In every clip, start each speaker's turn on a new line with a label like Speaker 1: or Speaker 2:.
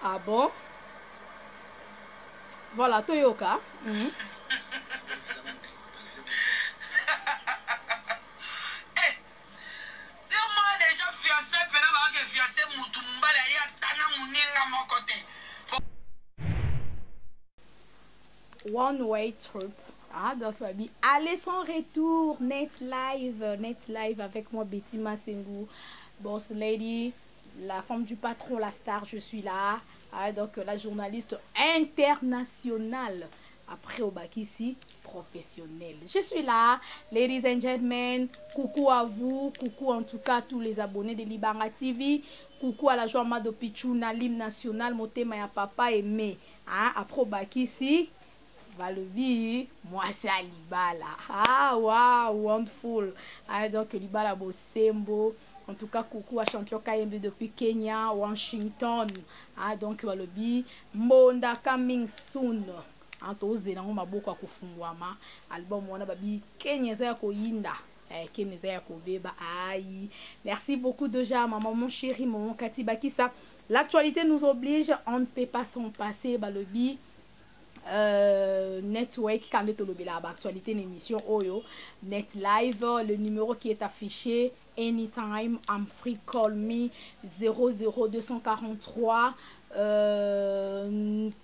Speaker 1: Ah bon? Voilà, Toyoka. One way trip. Ah, donc, Fabi, allez sans retour, net live avec moi, Betty Massengou, boss lady, la femme du patron, la star, je suis là. Ah, donc, la journaliste internationale, après Obakissi, professionnelle. Je suis là, ladies and gentlemen, coucou à vous, coucou en tout cas à tous les abonnés de Libanga TV, coucou à la joie Mado Pichuna, l'hymne national, Motema ya papa aimé. Ah, après Obakissi, Valobi, moi c'est à Libala. Ah, wow, wonderful. Ah, donc Libala Bosembo. En tout cas, coucou à champion KMB depuis Kenya, Washington. Ah, donc Valobi, Monda coming soon. Antoze na ngoma boko kufungwama. Album wana babi Kenya za koyinda. Kenya za kobeba. Aïe. Merci beaucoup déjà, maman, mon chéri, maman Kati Bakissa. L'actualité nous oblige, on ne peut pas s'en passer, Valobi. Network quand la actualité l'émission Oyo Net Live, le numéro qui est affiché anytime, I'm free, call me 00243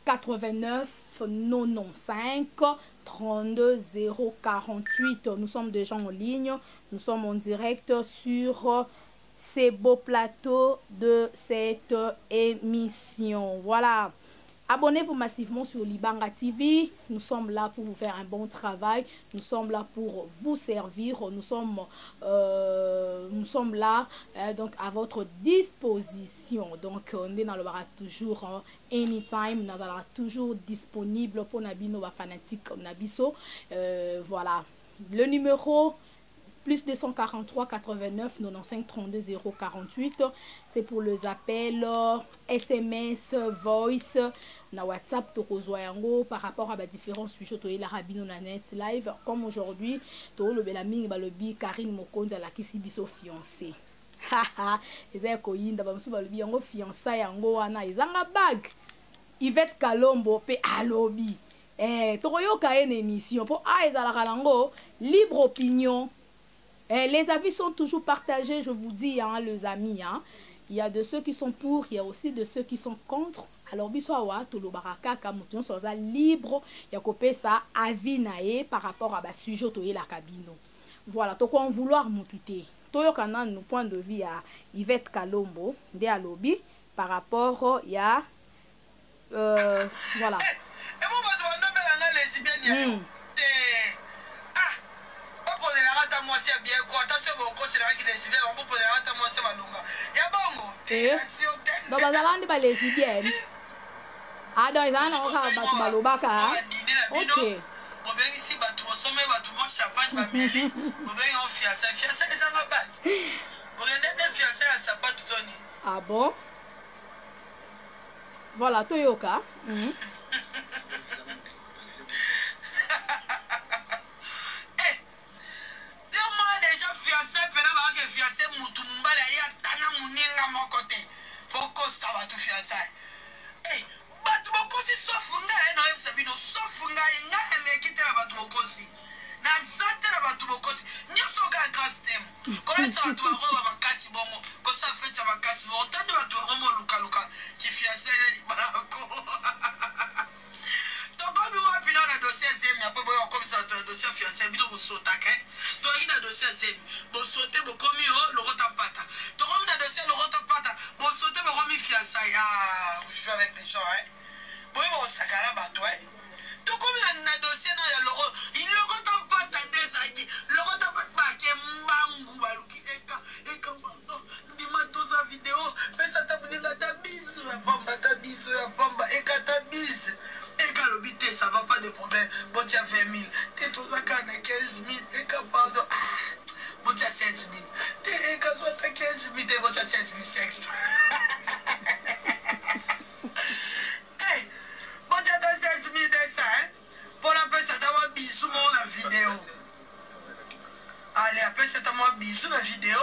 Speaker 1: 89 95 32 048. Nous sommes déjà en ligne, nous sommes en direct sur ces beaux plateaux de cette émission. Voilà. Abonnez-vous massivement sur Libanga TV. Nous sommes là pour vous faire un bon travail. Nous sommes là pour vous servir. Nous sommes là donc à votre disposition. Donc on est dans le bar toujours anytime. Nous allons toujours disponible pour Nabino fanatique Nabiso. Voilà le numéro. Plus 243 89 95 32 048. C'est pour les appels, SMS, voice, na WhatsApp, tokozoyango par rapport à différents sujets de la Rabino na net live. Comme aujourd'hui, to le belaming balobi Karine Mokonza la kisibiso fiancé. Haha, ezaya koyinda ba musu balobi yango fiancé yango wana ezanga bag. Yvette Kalombo pe alobi. Tokoyoka une émission pour ezala kalango libre opinion. Les avis sont toujours partagés, je vous dis, hein, les amis. Hein. Il y a de ceux qui sont pour, il y a aussi de ceux qui sont contre. Alors, biswawa, tolo baraka, kamution, soza libre, il y a copé ça, avis nae par rapport à sujet toye la cabine. Voilà, to quoi en vouloir moutouté. Toyo kanan, nous point de vue à Yvette Kalombo, de Alobi, par rapport, il y a. Voilà. Ah bon? Voilà, Toyoka.
Speaker 2: allez appeler cette moi bisou la vidéo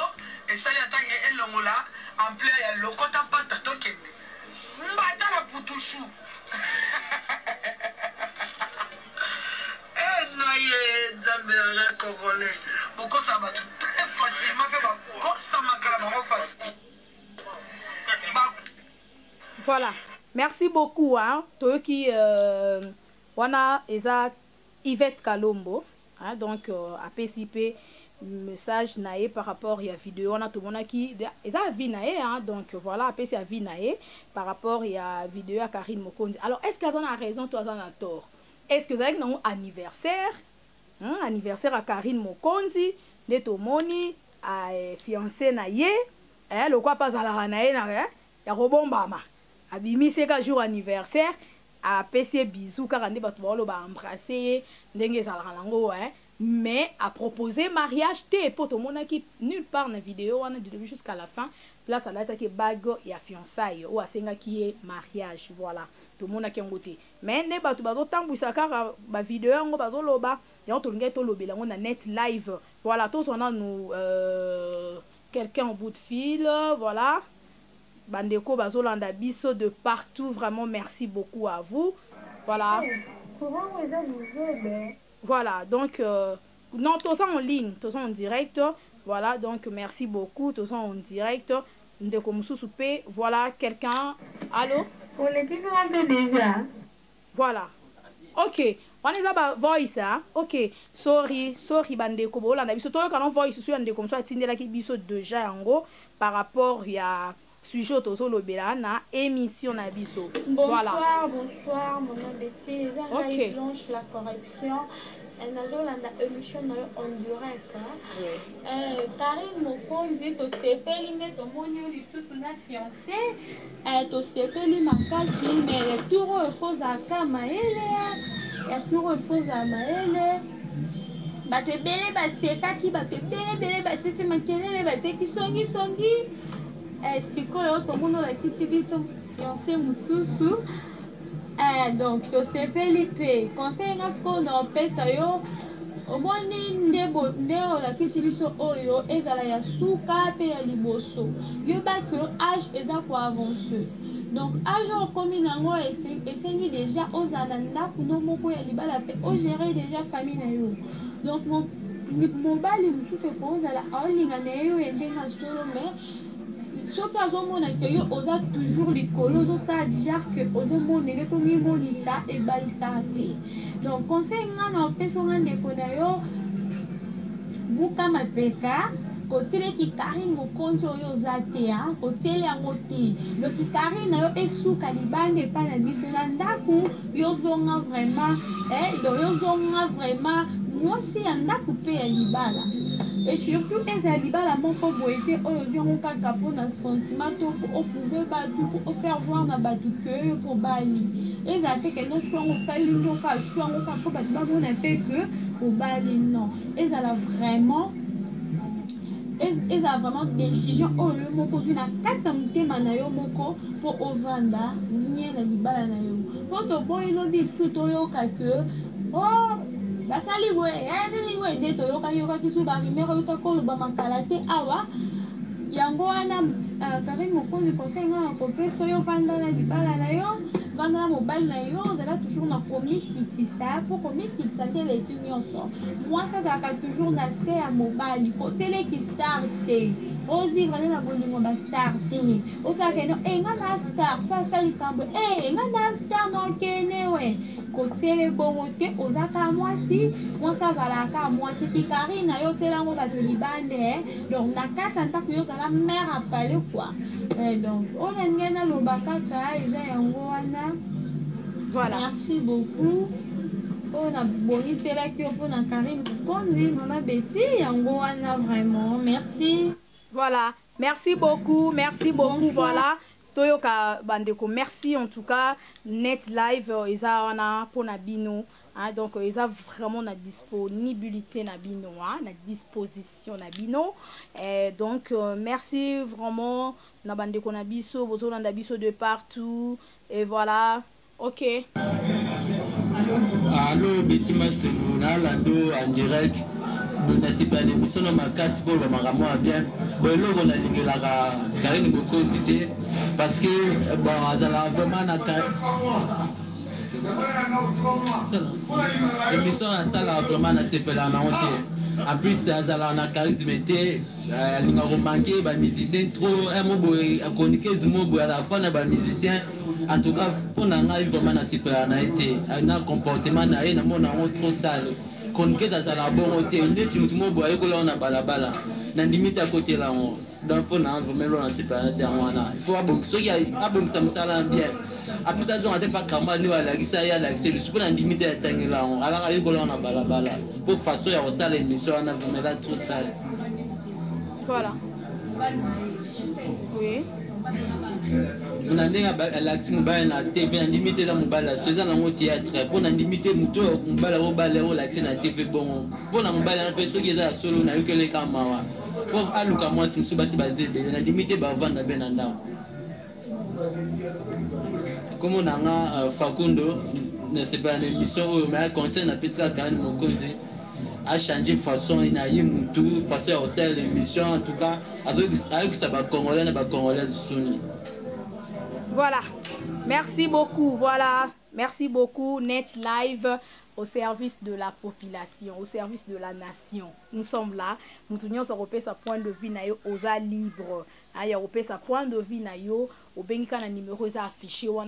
Speaker 2: et ça y attend et longola en plein ya lokota pata tokende mbata la putushu eh noye nzambe la congolais pourquoi ça va très facilement que ba ko ça makala ba facile.
Speaker 1: Voilà, merci beaucoup hein toki wana eza Yvette Kalombo hein, donc à PCP message naé par rapport à la vidéo on a tout le monde qui eza vie naé hein, donc voilà après c'est vie naé par rapport à la vidéo à Karine Mokonzi. Alors est-ce qu'elle a raison toi tu as tort? Est-ce que c'est un anniversaire hein, anniversaire à Karine Mokonzi de tomoni à fiancé naé hein le quoi pas à la naé na hein ya robombama abimi c'est ka jour anniversaire à PC bisous car on est pas tout ba embrasser ndenge ça la lango hein mais à proposer mariage té pour tout le monde qui nulle part dans la vidéo on a du début jusqu'à la fin là ça là ça qui bague et fiançailles ou asenga qui est mariage voilà tout le monde qui en côté mais ne ba tout ba tambouisa car ba vidéo ngo ba zo loba ya to ngai to lobela ngo na net live voilà tous on a nous quelqu'un au bout de fil voilà Bandeko Bazolanda Biso de partout, vraiment merci beaucoup à vous. Voilà. Voilà, donc non, tout ça en ligne, tout ça en direct. Voilà, donc merci beaucoup, tout ça en direct. Ndeko Mususupe, voilà quelqu'un. Allô?
Speaker 3: On les dit nous déjà.
Speaker 1: Voilà. Ok. On est là voice hein. Ok. Sorry Bandeko Bazolanda Biso. Toi quand on voice sur Ndeko Mususupe tindela ki biso déjà en gros par rapport à sujet tozolo belana émission na biso.
Speaker 3: Bonsoir,
Speaker 1: voilà.
Speaker 3: Bonsoir, mon nom est Betty.
Speaker 1: Ok.
Speaker 3: Blanche la correction. Nazolanda émission en direct. Karine Mokonzi to sepeli me to moni lisusu na fiancé. To sepeli makasi mais tour faux aka maele ya tour faux maele. Bato ebele basekaki bato ebele batete makelele bateki songi sikoyo tomona olakisi biso fiancé mosusu donc tosepeli te conseil nga sikoyo na opesa yo omoni nde olakisi biso oyo ezala ya suka pe ya liboso yebaki age eza koavance donc age okomi nango esengi déjà ozala na ndako no moko ya libala pe ogere déjà famille na yo donc mobali mosusu ekozala aolinga na yo endenge solo mais soki azomona ke yo oza toujours likolo ozosala déjà ke ozomonele tomimonisa ebalisaka te donc conseil nga na opesa nga ndeko na yo buka mapeka kotieleki Karine Mokonzi oyo oza te kotiele yango te loki Karine na yo esuka libanda epai na biso na ndako yozonga vraiment mwasi ya ndako mpe ya libala et surtout ezala libala moko boye te oyo ozango kaka mpona sentiment to po oprouve bato po ofaire voir na bato ke oyo po bali ezala te ke no shwango osali ndoka shwango kaka mpo bato babona mpe ke obali non ezala vraiment décision oyo moko ozwi na kati ya motema na yo moko mpo ovanda nie na libala na yo mpo toboyi lobi su toyoka ke basali boye nde toyokaki su bamimero yoka koloba makala te awa yango wana Karine Mokonzi conseil nga na kopesa oyo vanda na libala na yo vanda na mobali na yo ozala toujours na komikitisa mpo komikitisa te leki nyonso mwasi azalaka toujours na se ya mobali koteleki star te ozivre nde na bolingo bastar te osalaka eno nga na star so asali kambo nga na star nokene we kotiele bongo te ozaka mwasi azalaka mwasi ki Karine na yo telango bato libande donc na kati ya ndako yo ozala mare apale quoi donc oyo nge naloba kaka eza yango wana
Speaker 1: voilà.
Speaker 3: Merci beaucoup oyo naboniselaki yo mpona Karine Mokonzi mama Betty yango wana vraiment merci.
Speaker 1: Voilà, merci beaucoup
Speaker 3: Bonsoir.
Speaker 1: Voilà. Toyoka bandeko, merci en tout cas. Net live, ils ont pour Nabino. Donc, ils ont vraiment la disponibilité Nabino, la disposition Nabino. Donc, merci vraiment. Nabandeko Nabiso, Bozo Nabiso de partout. Et voilà, ok.
Speaker 4: Allô, Betty Massemouna, Lando en direct. na sipa l'émission na makasi pour le makambo bien bon eloko na lingelaka Karine Mokonzi te parce que bon azala vraiment na émission asala vraiment na sepela na honte en plus azala na charisme te alinga romanquer ba musicien trop un mot a chroniquer zimo bo à la fois na ba musicien en tout cas pour na ngai vraiment na sepela na été na comportement na ye na mona trop sale chroniquer azala bon te ndeti mutu mo bo ayekola na balabala na limite à côté là donc pour na vraiment na sepela na te mwana il faut abon so ya abon ça me sala bien après ça on a pas kamba ni wala kisa ya la c'est le super en limite à tangela on ala ka yikola na balabala pour façon ya hostal émission on a vraiment là trop sale
Speaker 1: voilà oui
Speaker 4: on a ndinga l'action mobile na TV na limite la mobile c'est ça na théâtre pour na limite muto mobile o bale o l'action na TV bon pour na mobile na personne qui est solo na yokele kama pour aluka moi si msuba si bazebe na limite ba vanda ben ndao comme on a Facundo ne sait pas l'émission mais conseil na pesa Karine Mokonzi a changé façon il a eu mutu façon à faire l'émission en tout cas avec ça ba congolais na ba congolaise soni.
Speaker 1: Voilà, merci beaucoup. Voilà, merci beaucoup. Net Live au service de la population, au service de la nation. Nous sommes là. Nous tenions à repérer sa point de vue aux libre. Il y a repérer sa point de vue au benga na numéro affiché ou en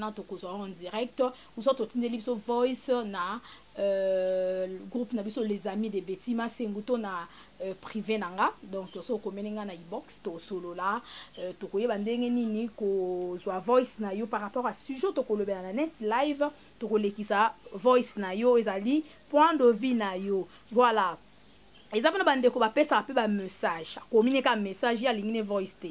Speaker 1: direct. Nous sommes au Libre Voice na groupe na biso les amis des Betima Senguto na privé nanga donc so komenenga na e-box to solo là to koyeba ndenge nini ko zwa voice na yo par rapport à sujet to kolobela na net live to kolekisa voice na yo ezali point de vue na yo voilà ezapena bandeko ba pesa pe ba message communiquer message ya lingine voice te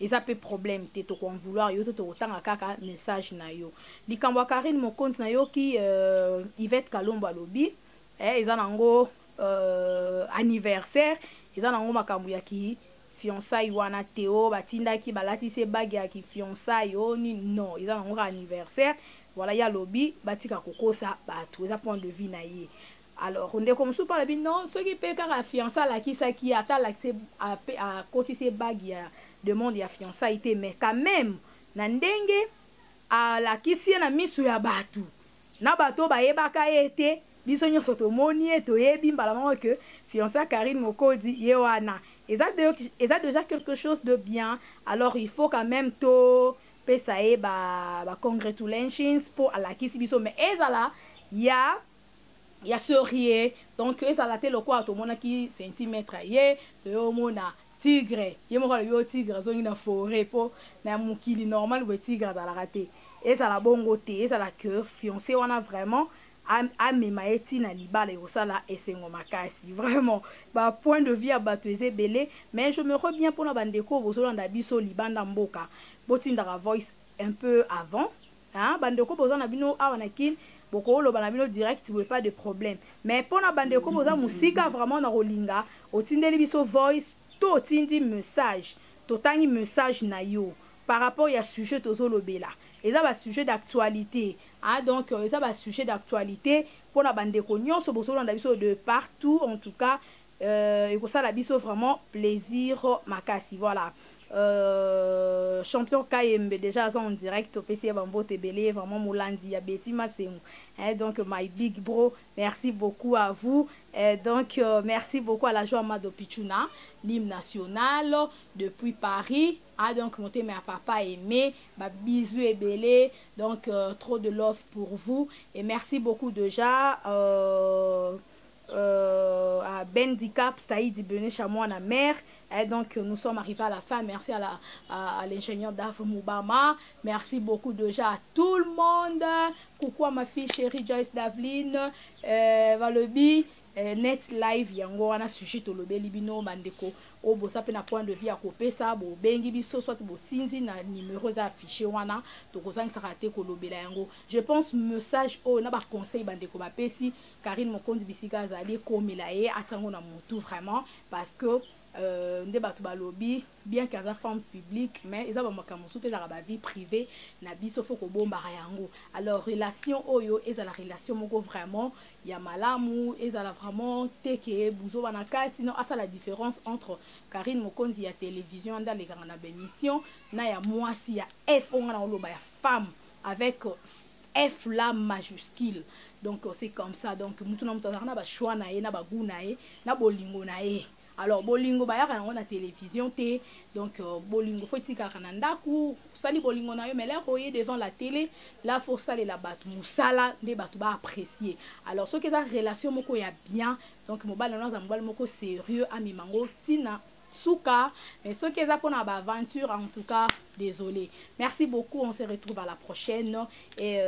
Speaker 1: et ça peut problème te to kon vouloir yo to tanga kaka message na yo likambo Karine Mokonzi na yo ki Yvette Kalombo alobi eza nango anniversaire eza nango makambo ya ki fiançailles wana Théo batindaki balatise bague ya ki fiançailles oni non eza nango anniversaire voilà ya lobi batika kokosa bato eza point de vue na ye. Alors, on est comme ça par la non, ceux qui paient car fiançailles la qui ça qui attend l'accès à côté ces bagues demande ya fiançailles mais quand même nandenge à la qui si na misu ya batu na bato ba yebaka été biso nyonso to moni to yebi mbala mo que fiançailles Karine Mokonzi yewana et ça déjà quelque chose de bien. Alors il faut quand même to pesae ba congratulations pour à la qui si biso mais ezala il y a ce rier donc ça la télé quoi tout monde qui centimètre yé to mona tigre yemo ko yo tigre zo na forêt po na mukili normal ou tigre dans la raté et ça la bongo té ça la que fiancé on a vraiment a memaeti na libala et ça là et c'est makasi vraiment ba point de vue à bateuser belé mais je me reviens pour na bandeko bozolanda biso libanda mboka botinda voice un peu avant hein bandeko bozana bino awanakin boko lo banabino direct vous pas de problème mais pour na bande ko boza musika vraiment na rolinga otindeli biso voice to tindi message to tangi message na yo par rapport ya sujet to zolobela et ça va sujet d'actualité ah donc ça va sujet d'actualité pour na bande ko nyonso bozolanda biso de partout en tout cas et ko ça la biso vraiment plaisir makasi voilà. Champion KMB déjà en direct au PC Bambo Tebele vraiment Moulandi ya Betima Sengu donc my big bro merci beaucoup à vous donc merci beaucoup à la joie Amado Pichuna l'hymne national depuis Paris donc monter mes papa aimé bisous et belé donc trop de love pour vous et merci beaucoup déjà à Bendicap Saïd Bené Chamois na mère et donc nous sommes arrivés à la fin. Merci à l'ingénieur Daf Moubama, merci beaucoup déjà à tout le monde. Coucou à ma fille chérie Joyce Davline, Valobi net live yango wana sujet to lobe libino mandeko o bosa pe na point de vue à couper ça bo bengi biso soit bo tindi na numéro affiché wana to kozanga sarate ko lobela yango. Je pense message o na ba conseil bandeko ba pesi Karine Mokonzi bisika zali komela ye atango na mutu vraiment parce que nde bato balobi bien qu'aza femme publique mais eza bamakambo mosusu mpe ezalaka bavie privée na biso fo kobombaka yango. Alors relation oyo ezala relation moko vraiment ya malamu, ezala vraiment teke buzoba na kati non asa la différence entre Karine Mokonzi ya télévision nda lekanga na bémission na ya mwasi ya F onga na oloba ya femme avec F là majuscule. Donc c'est comme ça. Donc mutu na mutu na ba choix na ye na ba goût na ye na bolingo na ye. Alors bolingo bayaka nango na télévision te. Donc bolingo faut tika kana ndaku sali bolingo na yo mais là royer devant la télé là faut saler la bat musala nde batu ba apprécier. Alors ce qui est la relation moko ya bien donc mobile na mobile moko sérieux ami mango tina souka mais ce qui est pour na ba aventure en tout cas désolé. Merci beaucoup, on se retrouve à la prochaine et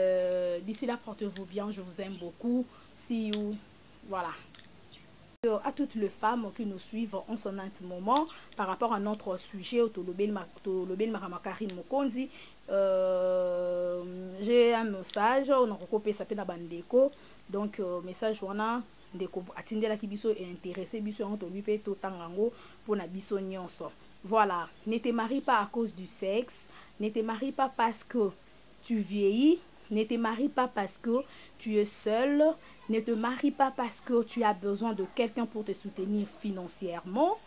Speaker 1: d'ici là portez-vous bien, je vous aime beaucoup. See you. Voilà. À toutes les femmes qui nous suivent en ce moment par rapport à notre sujet au Karine Mokonzi, j'ai un message on a recopié ça na bandeko donc message on a ndeko atindela ki biso et intéressé biso en to lui pe to tangango pour na biso nyonso. Voilà, ne te marie pas à cause du sexe, ne te marie pas parce que tu vieillis, ne te marie pas parce que tu es seul, ne te marie pas parce que tu as besoin de quelqu'un pour te soutenir financièrement,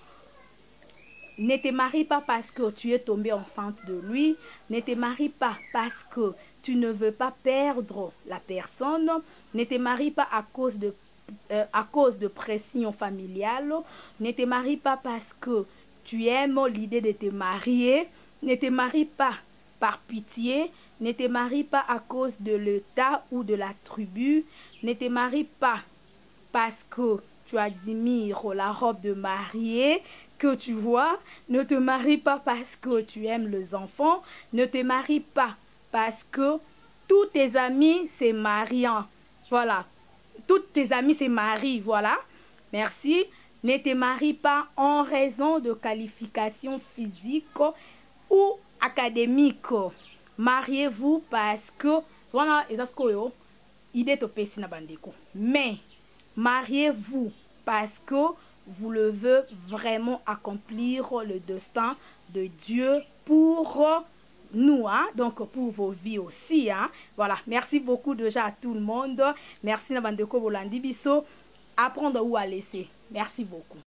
Speaker 1: ne te marie pas parce que tu es tombé enceinte de lui, ne te marie pas parce que tu ne veux pas perdre la personne, ne te marie pas à cause de pression familiale, ne te marie pas parce que tu aimes l'idée de te marier, ne te marie pas par pitié, ne te marie pas à cause de l'état ou de la tribu, ne te marie pas parce que tu admires la robe de mariée que tu vois, ne te marie pas parce que tu aimes les enfants, ne te marie pas parce que tous tes amis se marient. Voilà, toutes tes amis se marient, voilà, merci. Ne te marie pas en raison de qualifications physiques ou académiques. Mariez-vous parce que voilà, idée to pesi na bandeko. Mais mariez-vous parce que vous le voulez vraiment accomplir le destin de Dieu pour nous, hein? Donc pour vos vies aussi, hein? Voilà, merci beaucoup déjà à tout le monde. Merci na bandeko Bolandi Biso. Apprendre où à laisser. Merci beaucoup.